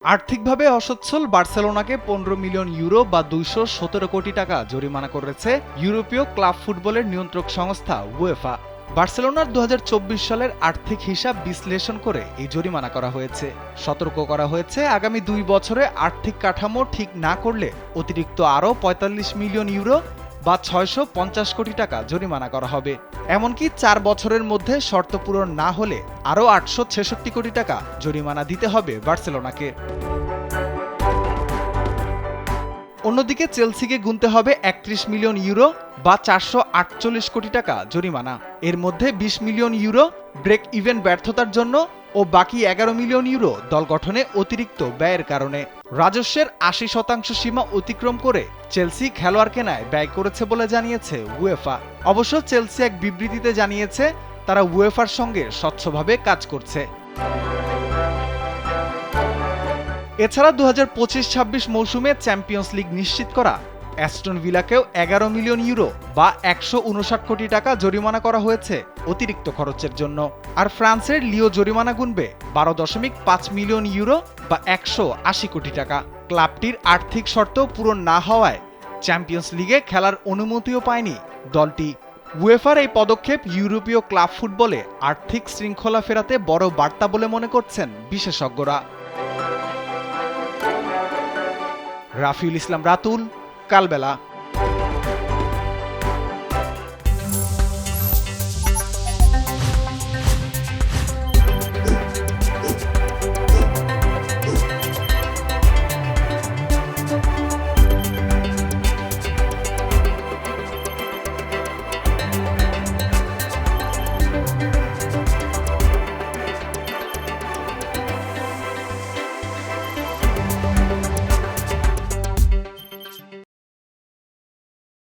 আর্থিকভাবে অসচ্ছল বার্সেলোনাকে ১৫ million euro বা ২১৭ কোটি টাকা জরিমানা করেছে ইউরোপীয় ক্লাব ফুটবলের নিয়ন্ত্রক সংস্থা উয়েফা। বার্সেলোনার ২০২৪ সালের আর্থিক হিসাব বিশ্লেষণ করে এই জরিমানা করা হয়েছে। সতর্ক করা হয়েছে, আগামী ২ বছরে আর্থিক কাঠামো ঠিক না করলে অতিরিক্ত আরও ৪৫ মিলিয়ন ইউরো বা ৬৫০ কোটি টাকা জরিমানা করা হবে। এমনকি ৪ বছরের মধ্যে শর্ত পূরণ না হলে আরও ৮৬৬ কোটি টাকা জরিমানা দিতে হবে বার্সেলোনাকে। অন্যদিকে চেলসিকে গুনতে হবে ৩১ মিলিয়ন ইউরো বা ৪৪৮ কোটি টাকা জরিমানা। এর মধ্যে ২০ মিলিয়ন ইউরো ব্রেক ইভেন ব্যর্থতার জন্য ও বাকি ১১ মিলিয়ন ইউরো দল গঠনে অতিরিক্ত ব্যয়ের কারণে। রাজস্বের ৮০% সীমা অতিক্রম করে চেলসি খেলোয়াড় কেনায় ব্যয় করেছে বলে জানিয়েছে উয়েফা। অবশ্য চেলসি এক বিবৃতিতে জানিয়েছে তারা উয়েফার সঙ্গে স্বচ্ছভাবে কাজ করছে। এছাড়া ২০২৫-২৬ মৌসুমে চ্যাম্পিয়ন্স লিগ নিশ্চিত করা অ্যাস্টন ভিলাকেও ১১ মিলিয়ন ইউরো বা ১৫৯ কোটি টাকা জরিমানা করা হয়েছে অতিরিক্ত খরচের জন্য। আর ফ্রান্সের লিও জরিমানা গুনবে ১২.৫ মিলিয়ন ইউরো বা ১৮০ কোটি টাকা। ক্লাবটির আর্থিক শর্ত পূরণ না হওয়ায় চ্যাম্পিয়ন্স লিগে খেলার অনুমতিও পায়নি দলটি। উয়েফার এই পদক্ষেপ ইউরোপীয় ক্লাব ফুটবলে আর্থিক শৃঙ্খলা ফেরাতে বড় বার্তা বলে মনে করছেন বিশেষজ্ঞরা। রাফিউল ইসলাম রাতুল, কালবেলা।